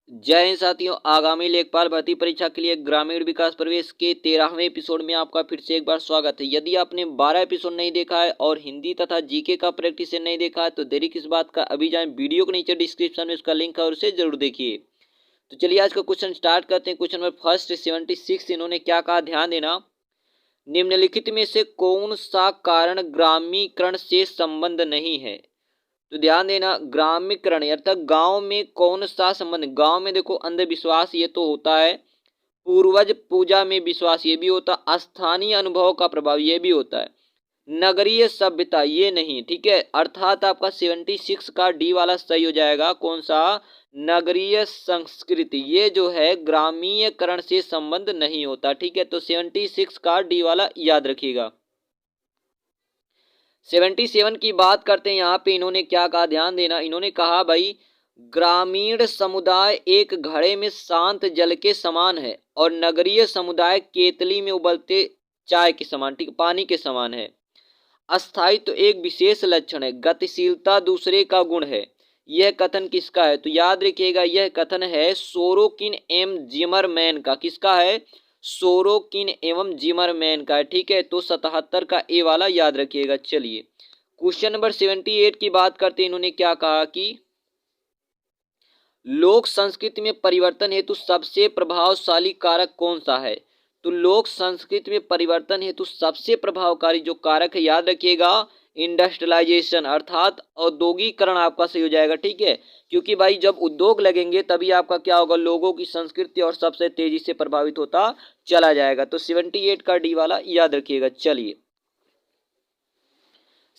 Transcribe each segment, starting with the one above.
जय हिंद साथियों, आगामी लेखपाल भर्ती परीक्षा के लिए ग्रामीण विकास प्रवेश के 13वें एपिसोड में आपका फिर से एक बार स्वागत है। यदि आपने 12 एपिसोड नहीं देखा है और हिंदी तथा जीके का प्रैक्टिस नहीं देखा है तो देरी किस बात का, अभी जाएं वीडियो के नीचे डिस्क्रिप्शन में उसका लिंक है और उसे जरूर देखिए। तो चलिए आज का क्वेश्चन स्टार्ट करते हैं। क्वेश्चन नंबर फर्स्ट 76 इन्होंने क्या कहा, ध्यान देना। निम्नलिखित में से कौन सा कारण ग्रामीकरण से संबंध नहीं है? तो ध्यान देना, ग्रामीकरण अर्थात गांव में कौन सा संबंध। गांव में देखो अंधविश्वास ये तो होता है, पूर्वज पूजा में विश्वास ये भी होता, स्थानीय अनुभव का प्रभाव ये भी होता है, नगरीय सभ्यता ये नहीं। ठीक है, अर्थात आपका 76 का डी वाला सही हो जाएगा। कौन सा? नगरीय संस्कृति, ये जो है ग्रामीणकरण से संबंध नहीं होता। ठीक है, तो 76 का डी वाला याद रखिएगा। 77 की बात करते हैं। यहाँ पे इन्होंने क्या कहा, ध्यान देना। इन्होंने कहा भाई, ग्रामीण समुदाय एक घड़े में शांत जल के समान है और नगरीय समुदाय केतली में उबलते चाय के समान, ठीक, पानी के समान है। अस्थायित्व एक विशेष लक्षण है, गतिशीलता दूसरे का गुण है। यह कथन किसका है? तो याद रखिएगा, यह कथन है सोरोकिन एम जिमरमैन का। किसका है? सोरोकिन एवं जिमरमैन का है। ठीक है, तो 77 का ए वाला याद रखिएगा। चलिए क्वेश्चन नंबर 78 की बात करते हैं। इन्होंने क्या कहा कि लोक संस्कृति में परिवर्तन हेतु सबसे प्रभावशाली कारक कौन सा है? तो लोक संस्कृति में परिवर्तन हेतु सबसे प्रभावकारी जो कारक है, याद रखिएगा, इंडस्ट्रियलाइजेशन अर्थात औद्योगिकरण आपका सही हो जाएगा। ठीक है, क्योंकि भाई जब उद्योग लगेंगे तभी आपका क्या होगा, लोगों की संस्कृति और सबसे तेजी से प्रभावित होता चला जाएगा। तो 78 का डी वाला याद रखिएगा। चलिए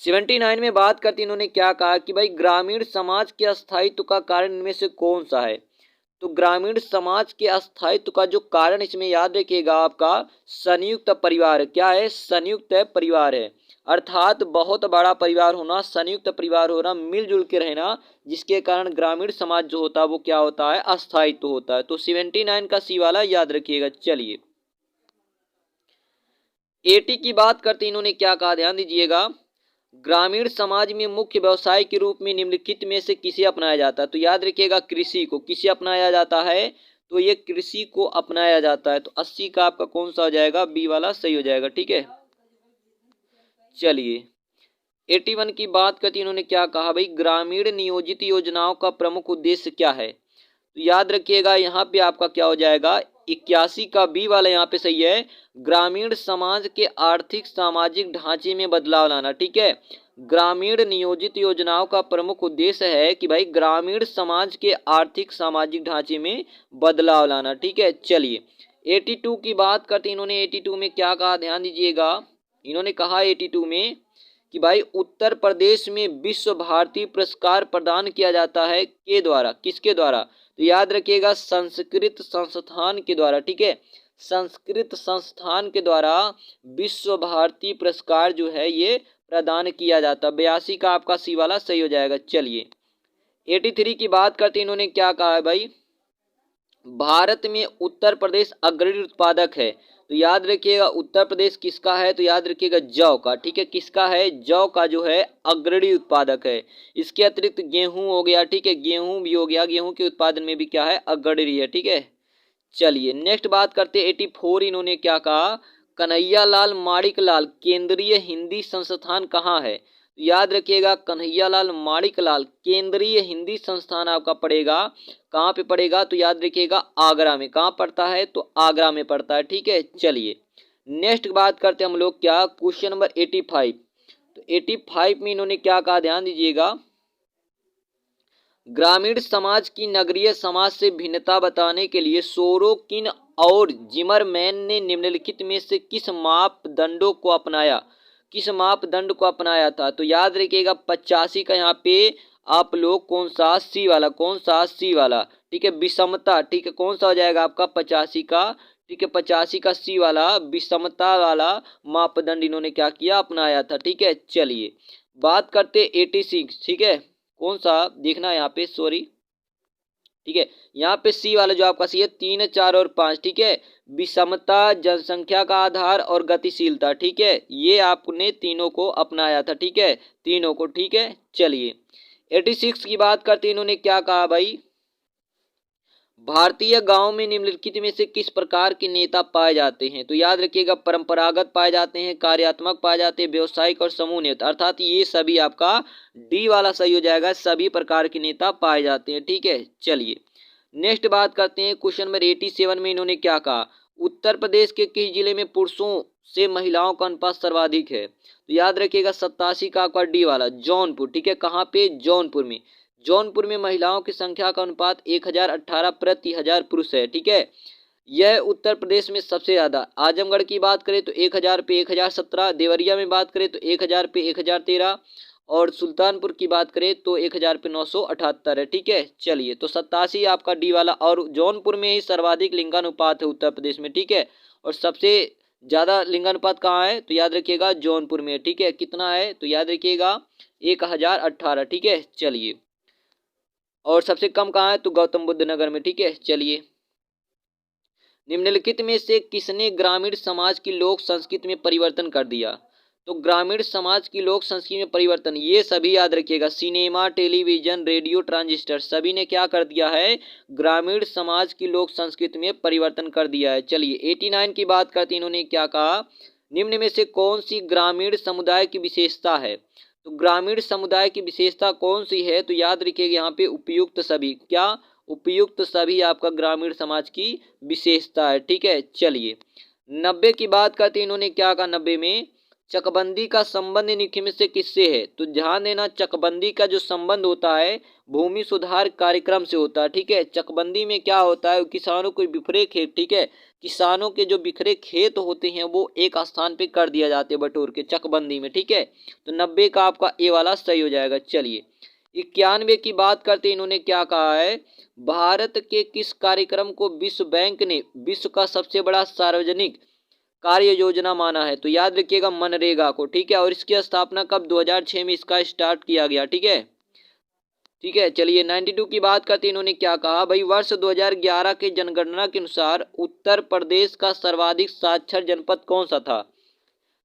79 में बात करते इन्होंने क्या कहा कि भाई ग्रामीण समाज के अस्थायित्व का कारण इनमें से कौन सा है? तो ग्रामीण समाज के अस्थायित्व का जो कारण इसमें याद रखिएगा आपका संयुक्त परिवार है। क्या है? संयुक्त परिवार है, अर्थात बहुत बड़ा परिवार होना, संयुक्त परिवार होना, मिलजुल के रहना, जिसके कारण ग्रामीण समाज जो होता है वो क्या होता है, अस्थायित्व होता है। तो 79 का सी वाला याद रखिएगा। चलिए 80 की बात करते इन्होंने क्या कहा, ध्यान दीजिएगा। ग्रामीण समाज में मुख्य व्यवसाय के रूप में निम्नलिखित में से किसे अपनाया जाता है? तो याद रखिएगा कृषि को। किसे अपनाया जाता है? तो ये कृषि को अपनाया जाता है। तो 80 का आपका कौन सा हो जाएगा, बी वाला सही हो जाएगा। ठीक है, चलिए 81 की बात करती इन्होंने क्या कहा भाई, ग्रामीण नियोजित योजनाओं का प्रमुख उद्देश्य क्या है? तो याद रखिएगा यहाँ पे आपका क्या हो जाएगा, 81 का बी वाला यहाँ पे सही है, ग्रामीण समाज के आर्थिक सामाजिक ढांचे में बदलाव लाना। ठीक है, ग्रामीण नियोजित योजनाओं का प्रमुख उद्देश्य है कि भाई ग्रामीण समाज के आर्थिक सामाजिक ढांचे में बदलाव लाना। ठीक है, चलिए 82 की बात करते इन्होंने 82 में क्या कहा, ध्यान दीजिएगा। इन्होंने कहा 82 में कि भाई उत्तर प्रदेश में विश्व भारती पुरस्कार प्रदान किया जाता है के द्वारा, किसके द्वारा? तो याद रखिएगा संस्कृत संस्थान के द्वारा। ठीक है, संस्कृत संस्थान के द्वारा विश्व भारती पुरस्कार जो है ये प्रदान किया जाता। 82 का आपका सी वाला सही हो जाएगा। चलिए 83 की बात करते इन्होंने क्या कहा है भाई, भारत में उत्तर प्रदेश अग्रणी उत्पादक है। तो याद रखिएगा उत्तर प्रदेश किसका है? तो याद रखिएगा जौ का। ठीक है, किसका है? जौ का जो है अग्रणी उत्पादक है। इसके अतिरिक्त गेहूं हो गया। ठीक है, गेहूं भी हो गया, गेहूं के उत्पादन में भी क्या है, अग्रणी है। ठीक है, चलिए नेक्स्ट बात करते 84 इन्होंने क्या कहा, कन्हैयालाल माणिकलाल केंद्रीय हिंदी संस्थान कहाँ है? तो याद रखिएगा कन्हैयालाल माणिकलाल केंद्रीय हिंदी संस्थान आपका पड़ेगा, कहाँ पे पड़ेगा? तो याद रखिएगा आगरा में। कहाँ पड़ता है? तो आगरा में पड़ता है। ठीक है, चलिए नेक्स्ट बात करते हैं हम लोग क्या, क्वेश्चन नंबर 85। तो 85 में इन्होंने क्या कहा, ध्यान दीजिएगा। ग्रामीण समाज की नगरीय समाज से भिन्नता बताने के लिए सोरोकिन और जिमरमैन ने निम्नलिखित में से किस मापदंडों को अपनाया? किस मापदंड को अपनाया था? तो याद रखिएगा 85 का यहाँ पे आप लोग कौन सा, सी वाला। कौन सा? सी वाला। ठीक है, विषमता। ठीक है, कौन सा हो जाएगा आपका 85 का? ठीक है, 85 का सी वाला विषमता वाला मापदंड इन्होंने क्या किया, अपनाया था। ठीक है, चलिए बात करते 86। ठीक है, कौन सा देखना है यहाँ पे, सॉरी। ठीक है, यहाँ पे सी वाला जो आपका सी है 3, 4 और 5। ठीक है, विषमता, जनसंख्या का आधार और गतिशीलता। ठीक है, ये आपने तीनों को अपनाया था। ठीक है, तीनों को। ठीक है, चलिए 86 की बात करते इन्होंने क्या कहा भाई, भारतीय गांव में निम्नलिखित में से किस प्रकार के नेता पाए जाते हैं? तो याद रखिएगा, परंपरागत पाए जाते हैं, कार्यात्मक पाए जाते हैं, व्यवसायिक और समूह नेता, अर्थात ये सभी आपका डी वाला सही हो जाएगा, सभी प्रकार के नेता पाए जाते हैं। ठीक है, चलिए नेक्स्ट बात करते हैं। क्वेश्चन नंबर 87 में इन्होंने क्या कहा, उत्तर प्रदेश के किस जिले में पुरुषों से महिलाओं का अनुपात सर्वाधिक है? तो याद रखिएगा 87 का आपका डी वाला जौनपुर। ठीक है, कहाँ पे? जौनपुर में। जौनपुर में महिलाओं की संख्या का अनुपात 1018 प्रति हजार पुरुष है। ठीक है, यह उत्तर प्रदेश में सबसे ज्यादा। आजमगढ़ की बात करें तो 1000 पे 1017, देवरिया में बात करें तो 1000 पे 1013, और सुल्तानपुर की बात करें तो 1000 पे 978 है। ठीक है, चलिए तो 87 आपका डी वाला, और जौनपुर में ही सर्वाधिक लिंगानुपात है उत्तर प्रदेश में। ठीक है, और सबसे ज्यादा लिंगानुपात कहाँ है? तो याद रखिएगा जौनपुर में। ठीक है, कितना है? तो याद रखिएगा 1018। ठीक है, चलिए, और सबसे कम कहाँ है? तो गौतम बुद्ध नगर में। ठीक है, चलिए निम्नलिखित में से किसने ग्रामीण समाज की लोक संस्कृति में परिवर्तन कर दिया? तो ग्रामीण समाज की लोक संस्कृति में परिवर्तन, ये सभी याद रखिएगा, सिनेमा, टेलीविजन, रेडियो, ट्रांजिस्टर, सभी ने क्या कर दिया है? ग्रामीण समाज की लोक संस्कृति में परिवर्तन कर दिया है। चलिए 89 की बात करते हैं, इन्होंने क्या कहा, निम्न में से कौन सी ग्रामीण समुदाय की विशेषता है? तो ग्रामीण समुदाय की विशेषता कौन सी है? तो याद रखिएगा यहाँ पे उपयुक्त सभी, क्या? उपयुक्त सभी आपका ग्रामीण समाज की विशेषता है। ठीक है, चलिए 90 की बात करते हैं, इन्होंने क्या कहा 90 में, चकबंदी का संबंध निम्न में से किससे है? तो ध्यान देना, चकबंदी का जो संबंध होता है भूमि सुधार कार्यक्रम से होता है। ठीक है, चकबंदी में क्या होता है, किसानों को बिखरे खेत, ठीक है, किसानों के जो बिखरे खेत होते हैं वो एक स्थान पे कर दिया जाते हैं बटोर के, चकबंदी में। ठीक है, तो 90 का आपका ए वाला सही हो जाएगा। चलिए 91 की बात करते हैं, इन्होंने क्या कहा है, भारत के किस कार्यक्रम को विश्व बैंक ने विश्व का सबसे बड़ा सार्वजनिक कार्य योजना माना है? तो याद रखिएगा मनरेगा को। ठीक है, और इसकी स्थापना कब? 2006 में इसका स्टार्ट किया गया। ठीक है, ठीक है, चलिए 92 की बात करते हैं, इन्होंने क्या कहा भाई, वर्ष 2011 के जनगणना के अनुसार उत्तर प्रदेश का सर्वाधिक साक्षर जनपद कौन सा था?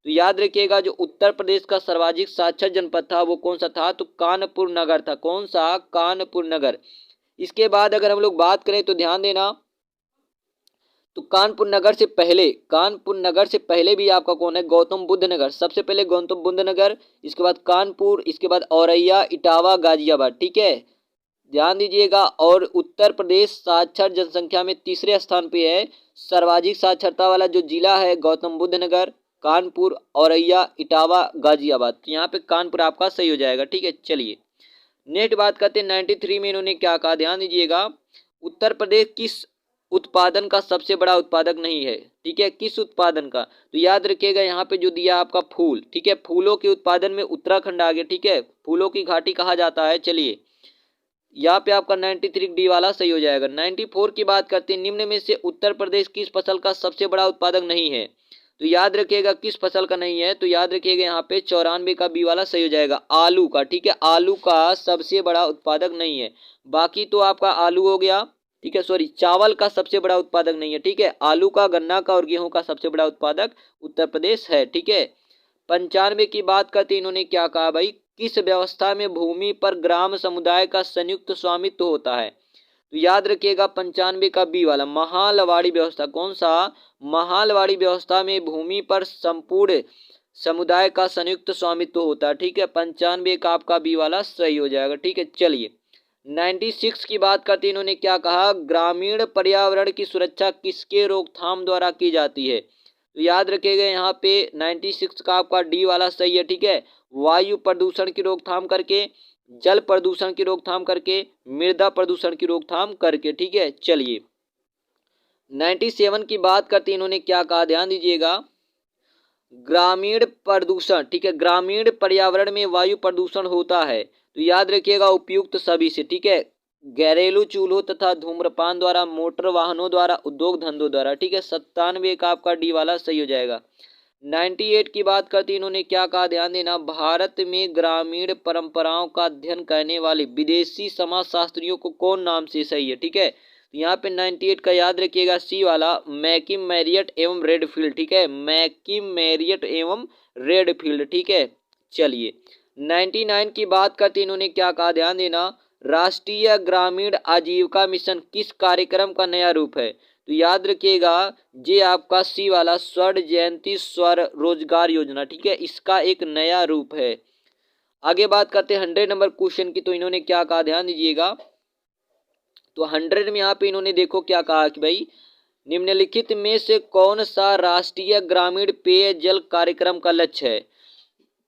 तो याद रखिएगा जो उत्तर प्रदेश का सर्वाधिक साक्षर जनपद था वो कौन सा था? तो कानपुर नगर था। कौन सा? कानपुर नगर। इसके बाद अगर हम लोग बात करें तो ध्यान देना, तो कानपुर नगर से पहले भी आपका कौन है? गौतम बुद्ध नगर। सबसे पहले गौतम बुद्ध नगर, इसके बाद कानपुर, इसके बाद औरैया, इटावा, गाजियाबाद। ठीक है, ध्यान दीजिएगा। और उत्तर प्रदेश साक्षर जनसंख्या में तीसरे स्थान पे है। सर्वाधिक साक्षरता वाला जो जिला है गौतम बुद्ध नगर, कानपुर, औरैया, इटावा, गाजियाबाद। तो यहाँ पे कानपुर आपका सही हो जाएगा। ठीक है, चलिए नेक्स्ट बात करते हैं 93 में, इन्होंने क्या कहा, ध्यान दीजिएगा, उत्तर प्रदेश किस उत्पादन का सबसे बड़ा उत्पादक नहीं है? ठीक है, किस उत्पादन का? तो याद रखिएगा यहाँ पे जो दिया आपका फूल। ठीक है, फूलों के उत्पादन में उत्तराखंड आ गया। ठीक है, फूलों की घाटी कहा जाता है। चलिए यहाँ पे आपका 93 डी वाला सही हो जाएगा। 94 की बात करते हैं, निम्न में से उत्तर प्रदेश किस फसल का सबसे बड़ा उत्पादक नहीं है? तो याद रखिएगा किस फसल का नहीं है? तो याद रखिएगा यहाँ पे 94 का बी वाला सही हो जाएगा, आलू का। ठीक है, आलू का सबसे बड़ा उत्पादक नहीं है। बाकी तो आपका आलू हो गया। ठीक है, सॉरी, चावल का सबसे बड़ा उत्पादक नहीं है। ठीक है, आलू का, गन्ना का और गेहूं का सबसे बड़ा उत्पादक उत्तर प्रदेश है। ठीक है, 95 की बात करते इन्होंने क्या कहा भाई, किस व्यवस्था में भूमि पर ग्राम समुदाय का संयुक्त स्वामित्व होता है? तो याद रखिएगा 95 का बी वाला, महालवाड़ी व्यवस्था। कौन सा? महालवाड़ी व्यवस्था में भूमि पर संपूर्ण समुदाय का संयुक्त स्वामित्व होता है। ठीक है, 95 का आपका बी वाला सही हो जाएगा। ठीक है, चलिए 96 की बात करते हैं, इन्होंने क्या कहा, ग्रामीण पर्यावरण की सुरक्षा किसके रोकथाम द्वारा की जाती है? तो याद रखिएगा यहाँ पे 96 का आपका डी वाला सही है। ठीक है, वायु प्रदूषण की रोकथाम करके, जल प्रदूषण की रोकथाम करके, मृदा प्रदूषण की रोकथाम करके। ठीक है, चलिए 97 की बात करते हैं, इन्होंने क्या कहा, ध्यान दीजिएगा, ग्रामीण प्रदूषण। ठीक है, ग्रामीण पर्यावरण में वायु प्रदूषण होता है। तो याद रखिएगा उपयुक्त सभी से। ठीक है, घरेलू चूल्हों तथा धूम्रपान द्वारा, मोटर वाहनों द्वारा, उद्योग धंधों द्वारा। ठीक है, 97 का आपका डी वाला सही हो जाएगा। 98 की बात करती इन्होंने क्या कहा, ध्यान देना, भारत में ग्रामीण परंपराओं का अध्ययन करने वाले विदेशी समाजशास्त्रियों को कौन नाम से सही है? ठीक है, तो यहाँ पे 98 का याद रखिएगा सी वाला, मैकिम मैरियट एवं रेडफील्ड। ठीक है, मैकिम मैरियट एवं रेडफील्ड। ठीक है, चलिए 99 की बात करते इन्होंने क्या कहा, ध्यान देना, राष्ट्रीय ग्रामीण आजीविका मिशन किस कार्यक्रम का नया रूप है? तो याद रखिएगा, ये आपका सी वाला स्वर्ण जयंती स्वर रोजगार योजना, ठीक है, इसका एक नया रूप है। आगे बात करते हैं 100 नंबर क्वेश्चन की। तो इन्होंने क्या कहा, ध्यान दीजिएगा। तो 100 में यहाँ पे इन्होंने देखो क्या कहा कि भाई निम्नलिखित में से कौन सा राष्ट्रीय ग्रामीण पेयजल कार्यक्रम का लक्ष्य है?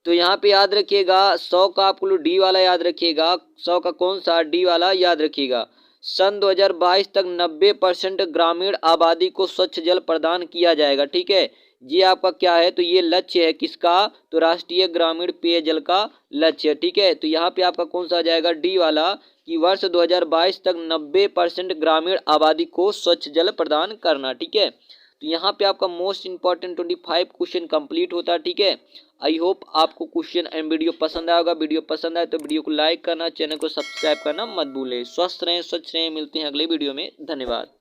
तो यहाँ पे याद रखिएगा 100 का आपको डी वाला याद रखिएगा, 100 का कौन सा डी वाला याद रखिएगा। सन 2022 तक 90% ग्रामीण आबादी को स्वच्छ जल प्रदान किया जाएगा, ठीक है। ये आपका क्या है, तो ये लक्ष्य है किसका, तो राष्ट्रीय ग्रामीण पेयजल का लक्ष्य है, ठीक है। तो यहाँ पे आपका कौन सा आ जाएगा, डी वाला, कि वर्ष 2022 तक 90% ग्रामीण आबादी को स्वच्छ जल प्रदान करना, ठीक है। तो यहाँ पे आपका मोस्ट इंपॉर्टेंट 25 क्वेश्चन कंप्लीट होता है, ठीक है। आई होप आपको क्वेश्चन एंड वीडियो पसंद आएगा। वीडियो पसंद आए तो वीडियो को लाइक करना, चैनल को सब्सक्राइब करना मत भूलें। स्वस्थ रहें, स्वच्छ रहें, मिलते हैं अगले वीडियो में। धन्यवाद।